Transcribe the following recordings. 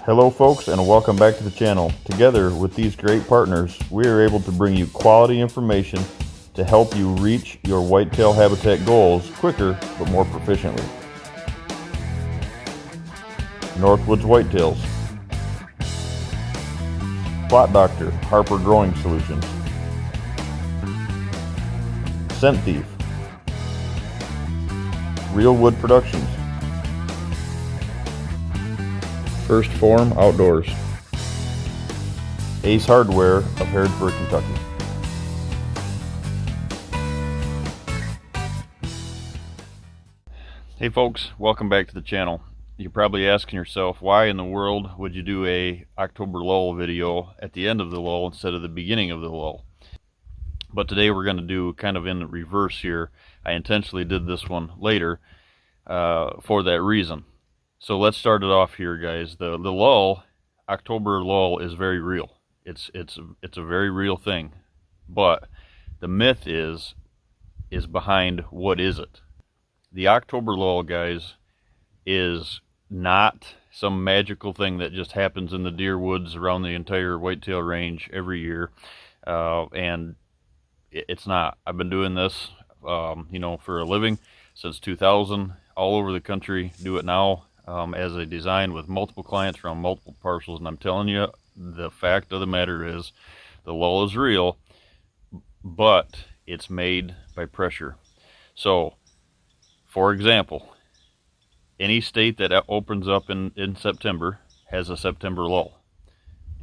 Hello folks, and welcome back to the channel. Together with these great partners, we are able to bring you quality information to help you reach your whitetail habitat goals quicker but more proficiently. Northwoods Whitetails, Plot Doctor, Harper Growing Solutions, Scent Thief, Real Wood Productions, First Form Outdoors, Ace Hardware of Harrodsburg, Kentucky. Hey folks, welcome back to the channel. You're probably asking yourself, why in the world would you do a October lull video at the end of the lull instead of the beginning of the lull? But today we're going to do kind of in the reverse here. I intentionally did this one later for that reason. So let's start it off here, guys. The lull, October lull, is very real. It's a very real thing. But the myth is behind what is it. The October lull, guys, is not some magical thing that just happens in the deer woods around the entire whitetail range every year. And it's not. I've been doing this, for a living since 2000, all over the country. Do it now. As a design with multiple clients from multiple parcels, and I'm telling you, the fact of the matter is the lull is real, but it's made by pressure. So for example, any state that opens up in September has a September lull.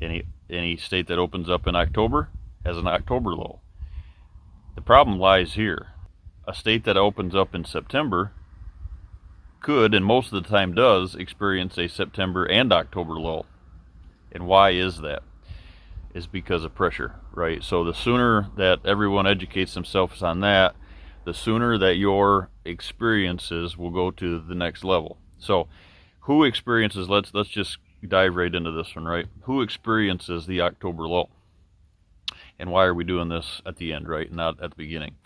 Any state that opens up in October has an October lull. The problem lies here. A state that opens up in September could, and most of the time does, experience a September and October lull. And why is that? Is because of pressure, right? So the sooner that everyone educates themselves on that, the sooner that your experiences will go to the next level. So who experiences, let's just dive right into this one, right? Who experiences the October lull? And why are we doing this at the end, right? Not at the beginning.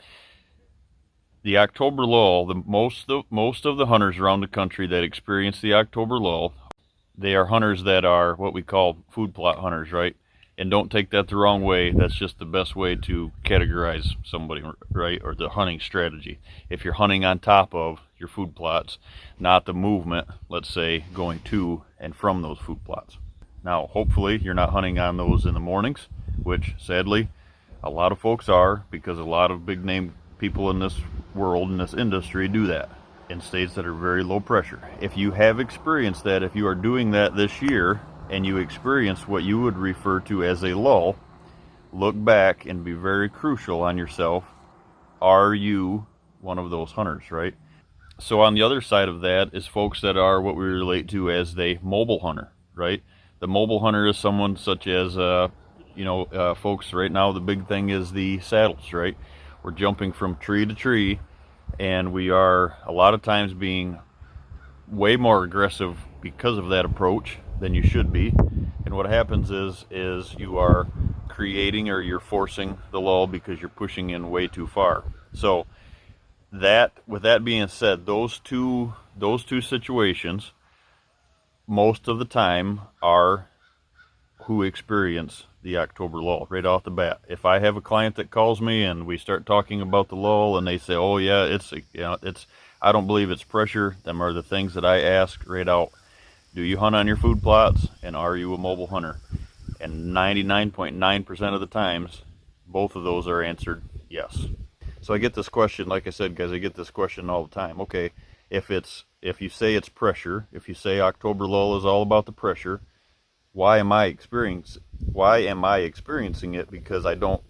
The October lull, most of the hunters around the country that experience the October lull, they are hunters that are what we call food plot hunters, right? And don't take that the wrong way. That's just the best way to categorize somebody, right? Or the hunting strategy. If you're hunting on top of your food plots, not the movement, let's say, going to and from those food plots. Now, hopefully you're not hunting on those in the mornings, which sadly a lot of folks are, because a lot of big name people in this world, in this industry, do that in states that are very low pressure. If you have experienced that, if you are doing that this year and you experience what you would refer to as a lull, look back and be very crucial on yourself. Are you one of those hunters, right? So on the other side of that is folks that are what we relate to as the mobile hunter, right? The mobile hunter is someone such as folks right now, the big thing is the saddles, right? We're jumping from tree to tree, and we are a lot of times being way more aggressive because of that approach than you should be. And what happens is you are creating, or you're forcing the lull because you're pushing in way too far. So with that being said, those two situations most of the time are who experience the October lull right off the bat. If I have a client that calls me and we start talking about the lull and they say, oh yeah, I don't believe it's pressure, them are the things that I ask right out. Do you hunt on your food plots, and are you a mobile hunter? And 99.9% of the times, both of those are answered yes. So I get this question, like I said, guys, I get this question all the time. Okay, if you say it's pressure, if you say October lull is all about the pressure, why am I experiencing it? Because I don't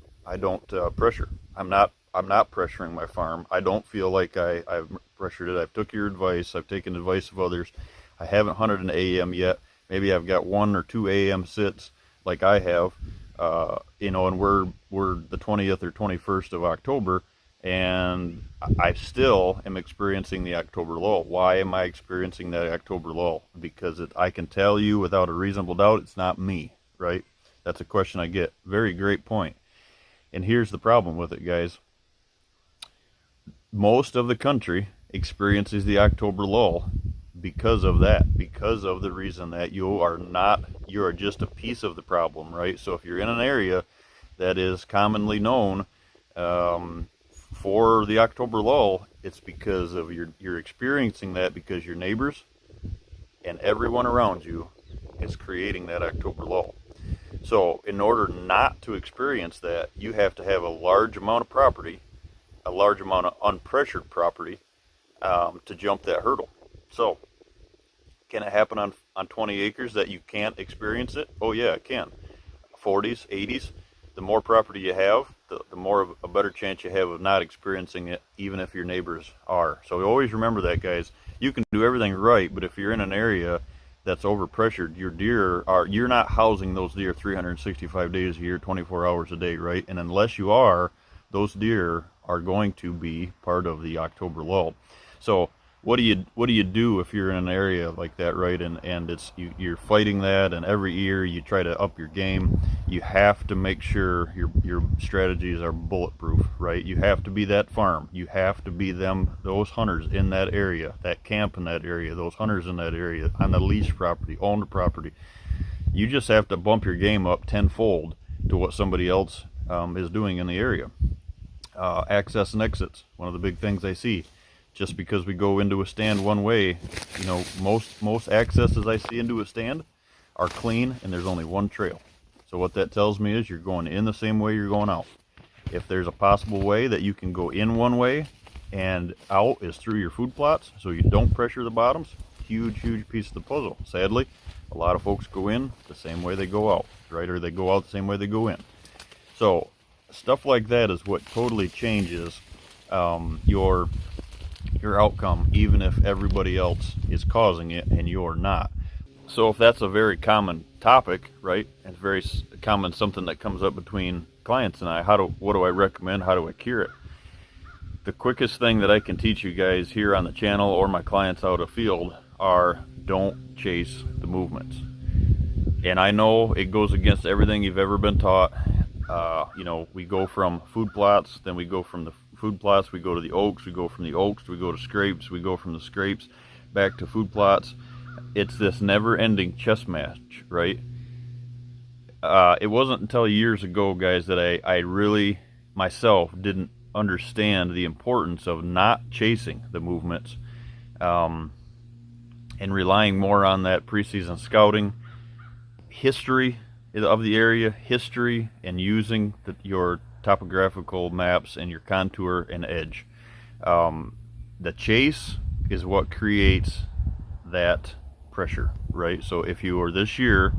pressure. I'm not pressuring my farm. I don't feel like I've pressured it. I've took your advice. I've taken advice of others. I haven't hunted an AM yet. Maybe I've got 1 or 2 AM sits like I have, and we're the 20th or 21st of October, and I still am experiencing the October lull. Why am I experiencing that October lull? Because I can tell you without a reasonable doubt, it's not me, right? That's a question I get. Very great point. And here's the problem with it, guys. Most of the country experiences the October lull because of that, because of the reason that you are just a piece of the problem, right? So if you're in an area that is commonly known for the October lull, it's because of you're experiencing that because your neighbors and everyone around you is creating that October lull. So in order not to experience that, you have to have a large amount of property, a large amount of unpressured property to jump that hurdle. So can it happen on 20 acres that you can't experience it? Oh yeah, it can. 40s, 80s. The more property you have, the more of a better chance you have of not experiencing it, even if your neighbors are. So always remember that, guys. You can do everything right, but if you're in an area that's overpressured, you're not housing those deer 365 days a year, 24 hours a day, right? And unless you are, those deer are going to be part of the October lull. So what do you do if you're in an area like that, right? And it's you're fighting that, and every year you try to up your game. You have to make sure your strategies are bulletproof, right? You have to be that farm. You have to be those hunters in that area, that camp in that area, those hunters in that area, on the leased property, owned property. You just have to bump your game up tenfold to what somebody else is doing in the area. Access and exits, one of the big things I see. Just because we go into a stand one way, you know, most accesses I see into a stand are clean, and there's only one trail. So what that tells me is you're going in the same way you're going out. If there's a possible way that you can go in one way and out is through your food plots, so you don't pressure the bottoms, huge piece of the puzzle. Sadly, a lot of folks go in the same way they go out, right? Or they go out the same way they go in. So stuff like that is what totally changes your outcome, even if everybody else is causing it and you're not. So if that's a very common topic, right, and very common something that comes up between clients and I, what do I recommend? How do I cure it? The quickest thing that I can teach you guys here on the channel or my clients out of field are don't chase the movements. And I know it goes against everything you've ever been taught. You know, we go from food plots, then we go from the food plots, we go to the oaks, we go from the oaks, we go to scrapes, we go from the scrapes back to food plots. It's this never-ending chess match, right? It wasn't until years ago, guys, that I really myself didn't understand the importance of not chasing the movements and relying more on that preseason scouting, history of the area, history, and using your topographical maps and your contour and edge. The chase is what creates that pressure, right? So if you were this year,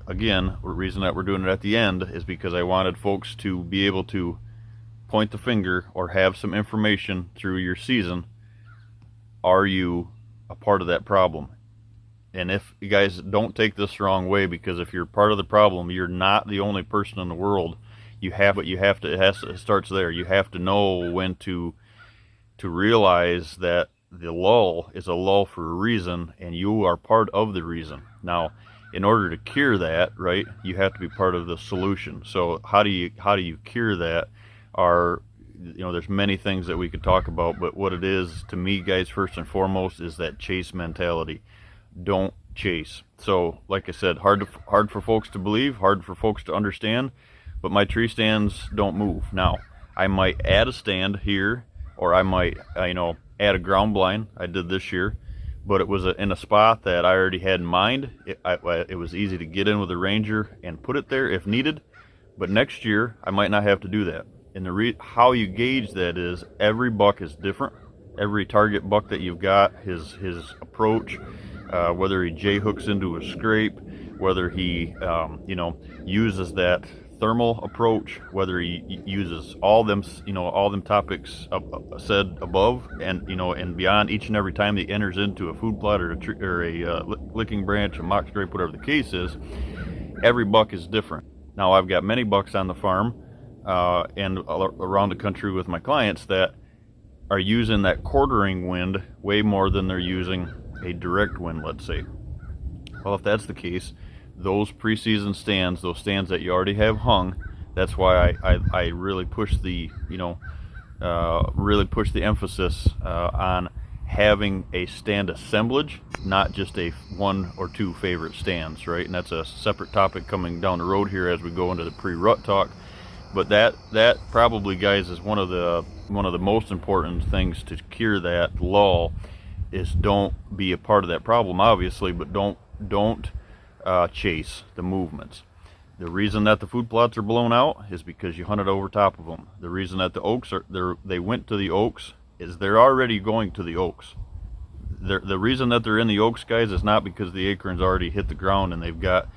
again, the reason that we're doing it at the end is because I wanted folks to be able to point the finger or have some information through your season. Are you a part of that problem? And if you guys don't take this the wrong way, because if you're part of the problem, you're not the only person in the world. It starts there. You have to know when to realize that the lull is a lull for a reason, and you are part of the reason. Now, in order to cure that, right, you have to be part of the solution. So how do you cure that? There's many things that we could talk about, but what it is to me, guys, first and foremost, is that chase mentality. Don't chase. So, like I said, hard for folks to believe, hard for folks to understand. But my tree stands don't move. Now, I might add a stand here, or I might, add a ground blind. I did this year, but it was in a spot that I already had in mind. It was easy to get in with a ranger and put it there if needed. But next year, I might not have to do that. And how you gauge that is every buck is different. Every target buck that you've got, his approach, whether he J-hooks into a scrape, whether he, uses that thermal approach, whether he uses all them topics said above and beyond each and every time he enters into a food plot or a licking branch, a mock scrape, whatever the case is. Every buck is different. Now, I've got many bucks on the farm and around the country with my clients that are using that quartering wind way more than they're using a direct wind, let's say. Well, if that's the case, those preseason stands, those stands that you already have hung, that's why I really push the emphasis on having a stand assemblage, not just a 1 or 2 favorite stands, right? And that's a separate topic coming down the road here as we go into the pre-rut talk. But that probably, guys, is one of the most important things to cure that lull. Is don't be a part of that problem, obviously, but don't chase the movements. The reason that the food plots are blown out is because you hunted over top of them. The reason that the oaks they went to the oaks is they're already going to the oaks. The reason that they're in the oaks, guys, is not because the acorns already hit the ground and they've got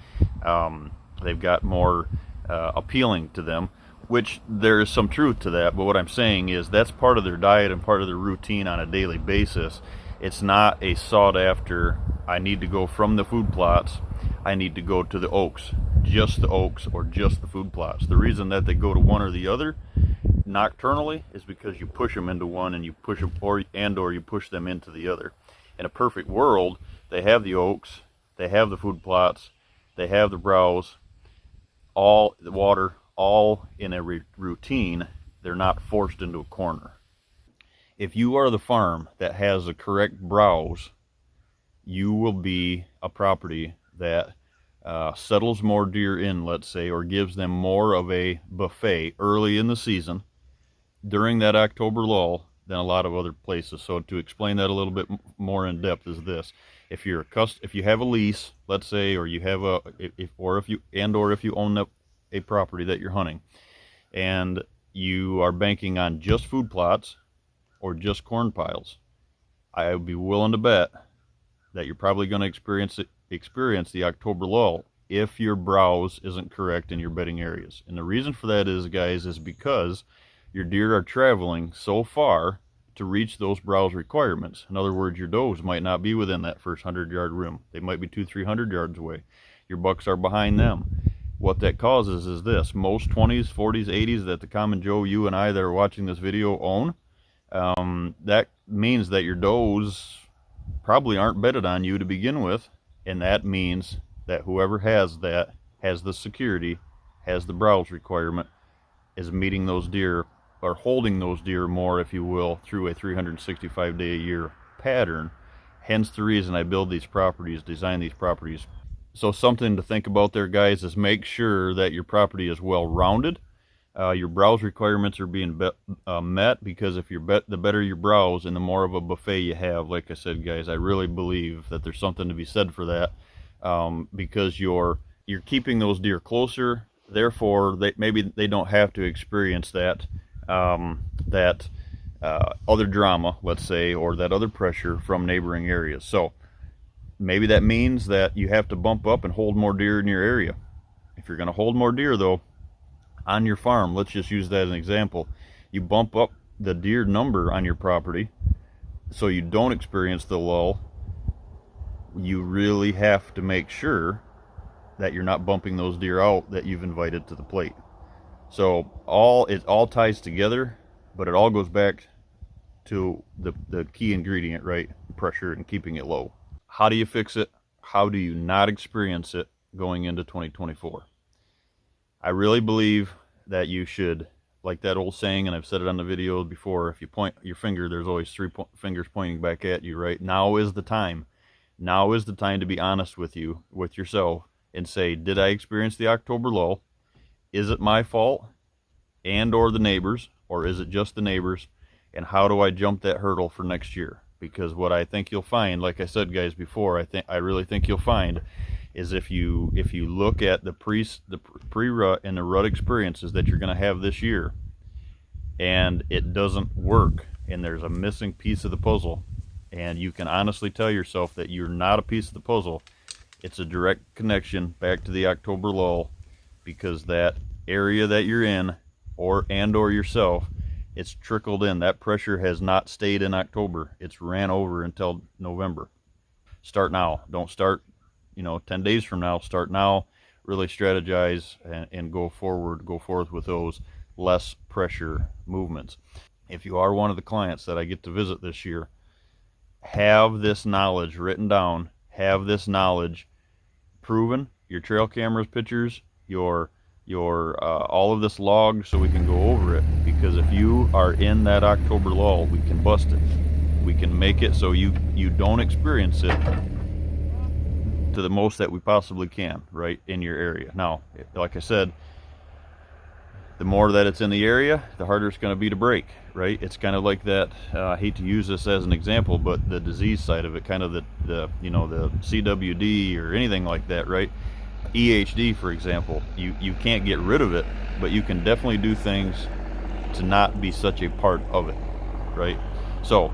more appealing to them, which there is some truth to that. But what I'm saying is that's part of their diet and part of their routine on a daily basis. It's not a sought after, I need to go from the food plots, I need to go to the oaks, just the oaks or just the food plots. The reason that they go to one or the other nocturnally is because you push them into one and you push them, or you push them into the other. In a perfect world, they have the oaks, they have the food plots, they have the browse, all the water, all in a routine. They're not forced into a corner. If you are the farm that has the correct browse, you will be a property that settles more deer in, let's say, or gives them more of a buffet early in the season during that October lull than a lot of other places. So to explain that a little bit more in depth is this: if you have a lease, let's say, or you have if you own a property that you're hunting, and you are banking on just food plots or just corn piles, I would be willing to bet that you're probably going to experience the October lull if your browse isn't correct in your bedding areas. And the reason for that is, guys, is because your deer are traveling so far to reach those browse requirements. In other words, your does might not be within that first 100-yard rim. They might be 200-300 yards away. Your bucks are behind them. What that causes is this: most 20s, 40s, 80s that the common Joe, you and I that are watching this video own, that means that your does probably aren't bedded on you to begin with, and that means that whoever has that, has the security, has the browse requirement, is meeting those deer, or holding those deer more, if you will, through a 365-day-a-year pattern. Hence the reason I build these properties, design these properties. So something to think about there, guys, is make sure that your property is well-rounded. Your browse requirements are being met, because if the better your browse and the more of a buffet you have, like I said, guys, I really believe that there's something to be said for that, because you're keeping those deer closer. Therefore, maybe they don't have to experience that other drama, let's say, or that other pressure from neighboring areas. So maybe that means that you have to bump up and hold more deer in your area. If you're going to hold more deer, though, on your farm, let's just use that as an example, you bump up the deer number on your property so you don't experience the lull. You really have to make sure that you're not bumping those deer out that you've invited to the plate. So it all ties together, but it all goes back to the key ingredient, right? Pressure and keeping it low. How do you fix it? How do you not experience it going into 2024? I really believe that you should, like that old saying, and I've said it on the video before, if you point your finger, there's always three fingers pointing back at you, right? Now is the time. Now is the time to be honest with yourself, and say, did I experience the October lull? Is it my fault and or the neighbors, or is it just the neighbors? And how do I jump that hurdle for next year? Because what I think you'll find, like I said, guys, before, I really think you'll find is if you look at the pre-rut and the rut experiences that you're going to have this year, and it doesn't work, and there's a missing piece of the puzzle, and you can honestly tell yourself that you're not a piece of the puzzle, it's a direct connection back to the October lull, because that area that you're in, or yourself, it's trickled in. That pressure has not stayed in October. It's ran over until November. Start now. Don't start 10 days from now. Start now. Really strategize and go forth with those less pressure movements. If you are one of the clients that I get to visit this year, have this knowledge written down, have this knowledge proven, your trail cameras, pictures, your all of this log, so we can go over it. Because if you are in that October lull, we can bust it. We can make it so you don't experience it to the most that we possibly can, right, in your area. Now, like I said, the more that it's in the area, the harder it's going to be to break, right? It's kind of like that, I hate to use this as an example, but the disease side of it, kind of the you know, the CWD or anything like that, right? EHD, for example, you can't get rid of it, but you can definitely do things to not be such a part of it, right? So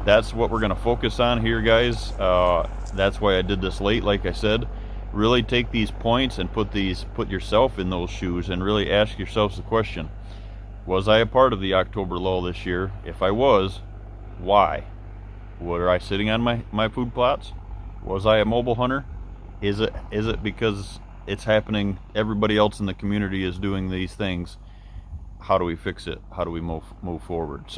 that's what we're going to focus on here, guys. That's why I did this late, like I said. Really take these points and put yourself in those shoes and really ask yourselves the question: was I a part of the October lull this year? If I was, why? Were I sitting on my food plots? Was I a mobile hunter? Is it because it's happening, everybody else in the community is doing these things? How do we fix it? How do we move forward? So